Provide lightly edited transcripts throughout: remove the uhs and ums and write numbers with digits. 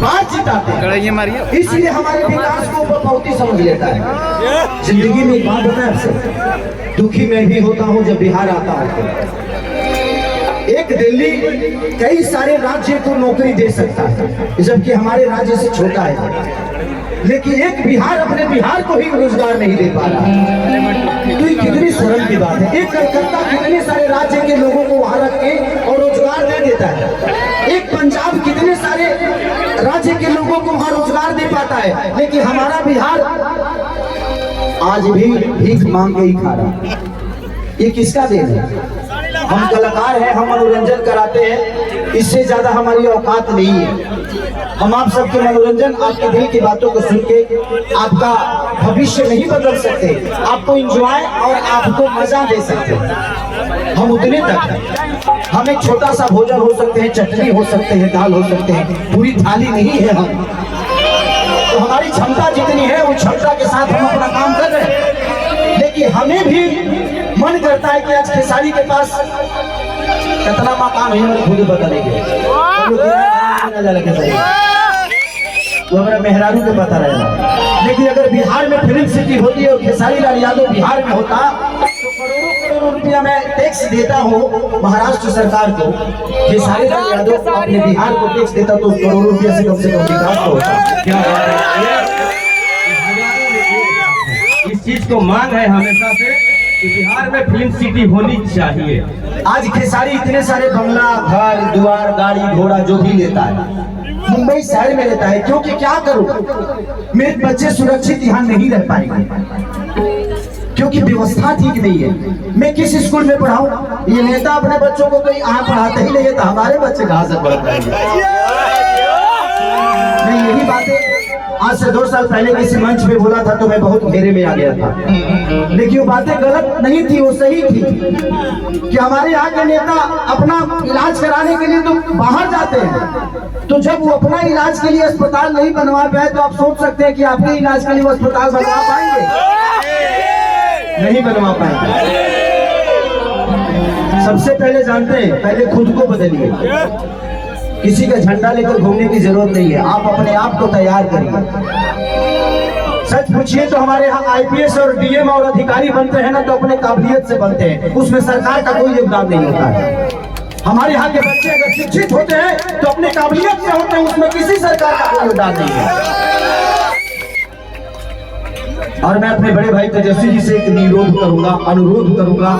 बात जिताते हैं, इसलिए हमारे विकास को बहुत ही समझ लेता है। जिंदगी में एक बात होता है, अक्सर दुखी मैं भी होता हूँ जब बिहार आता हूँ। एक दिल्ली कई सारे राज्य को नौकरी दे सकता है, जबकि हमारे राज्य से छोटा है, लेकिन एक बिहार अपने बिहार को ही रोजगार नहीं दे पा रहा। तो ये कितनी शर्म की बात है। एक कलकत्ता कितने सारे राज्य के लोगों को वहां रख के और रोजगार दे देता है। एक पंजाब कितने सारे राज्य के लोगों को वहां रोजगार दे पाता है, लेकिन हमारा बिहार आज भी भीख मांग के ही खा रहा। ये किसका देन है? हम कलाकार हैं, हम मनोरंजन कराते हैं, इससे ज्यादा हमारी औकात नहीं है। हम आप सबके मनोरंजन, आपके दिल की बातों को सुन के आपका भविष्य नहीं बदल सकते, आपको एंजॉय और आपको मजा दे सकते हैं। हम उतने तक हैं। हम एक छोटा सा भोजन हो सकते हैं, चटनी हो सकते हैं, दाल हो सकते हैं, पूरी थाली नहीं है हम। तो हमारी क्षमता जितनी है वो क्षमता के साथ हम अपना काम कर रहे हैं। लेकिन हमें भी मन करता है कि आज खेसारी के पास कितना मकान है, हम खुद बता देंगे। वो हमारा मेहरारू को पता रहेगा। लेकिन अगर बिहार में फिल्म सिटी होती है और खेसारी लाल यादव बिहार में होता तो करोड़ों करोड़ों रुपया मैं टैक्स देता हूँ महाराष्ट्र सरकार को। खेसारी लाल यादव अपने बिहार को टैक्स देता तो करोड़ों रुपया से कम विकास होता। क्या इस चीज को मांग है हमेशा से कि बिहार में फिल्म सिटी होनी चाहिए। आज खेसारी इतने सारे बंगला, घर द्वार, गाड़ी घोड़ा जो भी लेता है मुंबई शहर में लेता है, क्योंकि क्या करूं, मेरे बच्चे सुरक्षित यहाँ नहीं रह पाएंगे क्योंकि व्यवस्था ठीक नहीं है। मैं किस स्कूल में पढ़ाऊं? ये नेता अपने बच्चों को तो यहाँ पढ़ाते ही नहीं है, तो हमारे बच्चे कहाँ से पढ़ पाएंगे? मैं यही बातें आज से 2 साल पहले किसी मंच पे बोला था तो मैं बहुत घेरे में आ गया था, लेकिन वो बातें गलत नहीं थी, वो सही थी कि हमारे यहाँ के नेता अपना इलाज कराने के लिए तो बाहर जाते हैं, तो जब वो अपना इलाज के लिए अस्पताल नहीं बनवा पाए तो आप सोच सकते हैं कि आपके इलाज के लिए वो अस्पताल बनवा पाएंगे? नहीं बनवा पाएंगे। सबसे पहले जानते हैं, पहले खुद को बदलिए। किसी का झंडा लेकर घूमने की जरूरत नहीं है, आप अपने आप को तैयार करिए। सच पूछिए तो हमारे यहाँ आईपीएस और डीएम और अधिकारी बनते हैं ना तो अपने काबिलियत से बनते हैं, उसमें सरकार का कोई योगदान नहीं होता है। हमारे यहाँ के बच्चे अगर शिक्षित होते हैं तो अपने काबिलियत से होते हैं, उसमें किसी सरकार का कोई योगदान नहीं है। और मैं अपने बड़े भाई तेजस्वी जी से एक अनुरोध करूंगा।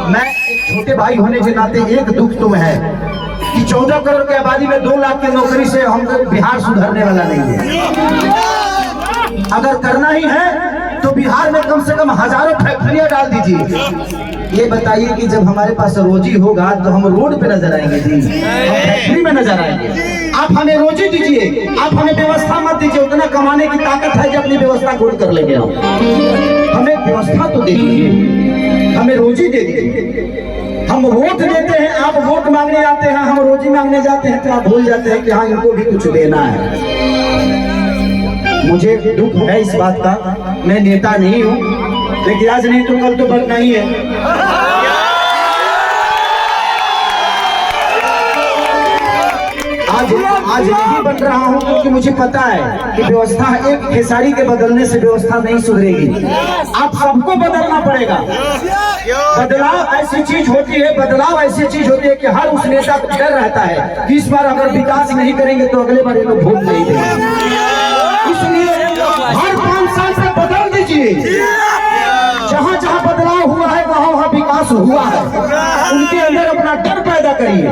मैं एक छोटे भाई होने के नाते एक दुख तो है कि 14 करोड़ की आबादी में 2 लाख की नौकरी से हम बिहार सुधरने वाला नहीं है। अगर करना ही है तो बिहार में कम से कम हजारों फैक्ट्रियां डाल दीजिए। ये बताइए कि जब हमारे पास रोजी होगा तो हम रोड पे नजर आएंगे जी, हम फैक्ट्री में नजर आएंगे। आप हमें रोजी दीजिए, आप हमें व्यवस्था मत दीजिए। उतना कमाने की ताकत है कि अपनी व्यवस्था खुद कर लेंगे हम। हमें व्यवस्था तो दे दीजिए, हमें रोजी दे दीजिए। हम वोट देते हैं, आप वोट मांगने आते हैं, हम रोजी मांगने जाते हैं तो आप भूल जाते हैं कि हाँ इनको भी कुछ देना है। मुझे दुख है इस बात का, मैं नेता नहीं हूँ, लेकिन आज नहीं तो कल तो बनना ही है। आज नहीं बन रहा हूँ क्योंकि मुझे पता है कि व्यवस्था एक खेसारी के बदलने से व्यवस्था नहीं सुधरेगी। आप सबको बदलना पड़ेगा। बदलाव ऐसी चीज होती है, बदलाव ऐसी चीज होती है कि हर उस नेता को डर रहता है कि इस बार अगर विकास नहीं करेंगे तो अगले बार ये लोग वोट नहीं देंगे। इसलिए हर 5 साल से बदल दीजिए। जहाँ जहाँ बदलाव हुआ है वहाँ वहाँ विकास हुआ है। उनके अंदर अपना डर पैदा करिए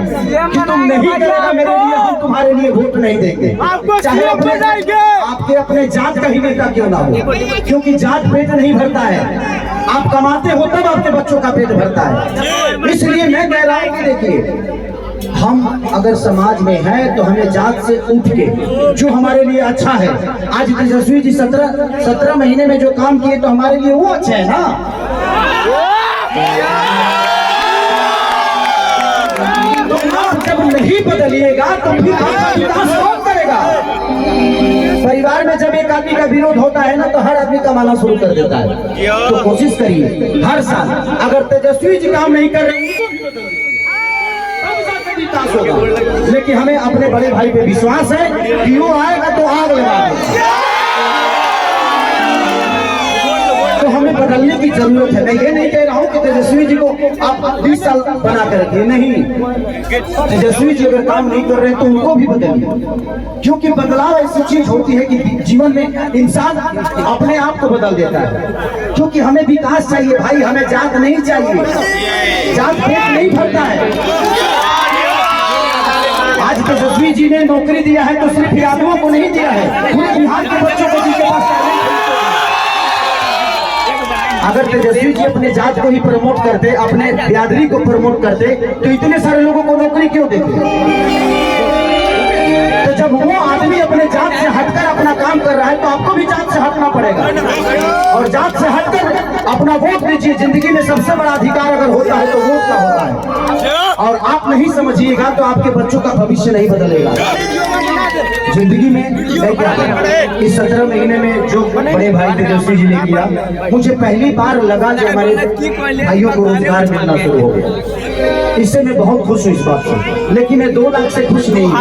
कि तुम नहीं करेगा मेरे लिए, हम तुम्हारे लिए वोट नहीं देंगे, चाहे आपके अपने जात का ही नेता क्यों ना हो, क्योंकि जात पेट नहीं भरता है। आप कमाते हो तब आपके बच्चों का पेट भरता है। इसलिए मैं कह रहा हूँ कि देखिए, हम अगर समाज में हैं तो हमें जात से उठ के जो हमारे लिए अच्छा है। आज तेजस्वी जी 17 महीने में जो काम किए तो हमारे लिए वो अच्छा है ना। तो आप जब नहीं बदलिएगा तो फिर आपका विकास कौन करेगा? परिवार में जब एक आदमी का विरोध होता है ना तो हर आदमी कमाना शुरू कर देता है। तो कोशिश करिए हर साल, अगर तेजस्वी जी काम नहीं कर रहे उनको भी बदलिए। विकास होगा। लेकिन हमें अपने बड़े भाई पे विश्वास है कि वो आएगा तो आग लगा देगा। तो हमें बदलने की जरूरत है। मैं ये नहीं कह रहा हूँ कि तेजस्वी जी को आप 20 साल बना कर रखिए, नहीं। तेजस्वी जी अगर काम नहीं कर रहे हैं तो उनको भी बदलिए, क्योंकि बदलाव ऐसी चीज होती है कि जीवन में इंसान अपने आप को बदल देता है। क्योंकि हमें विकास चाहिए भाई, हमें जात नहीं चाहिए। जात पेट नहीं भरता है। आज तेजस्वी जी ने नौकरी दिया है तो सिर्फ यादवों को नहीं दिया है, पूरे बिहार के बच्चों को जिनके पास टैलेंट है। अगर तेजस्वी जी अपने जात को ही प्रमोट करते, अपने बिरादरी को प्रमोट करते, तो इतने सारे लोगों को नौकरी क्यों देते? तो जब वो आदमी अपने जात से हटकर अपना काम कर रहा है तो आपको भी जात से हटना पड़ेगा और जात से हटकर अपना वोट दीजिए। जिंदगी में सबसे बड़ा अधिकार अगर होता है तो वोट का होता है, और आप नहीं समझिएगा तो आपके बच्चों का भविष्य नहीं बदलेगा। जिंदगी में मैं क्या करूं? इस 17 महीने में जो बड़े भाई तेजस्वी जी ने किया, मुझे पहली बार लगा कि हमारे भाइयों को रोजगार मिलना शुरू हो गया। इससे मैं बहुत खुश हूँ इस बात से। लेकिन मैं 2 लाख से खुश नहीं हूँ।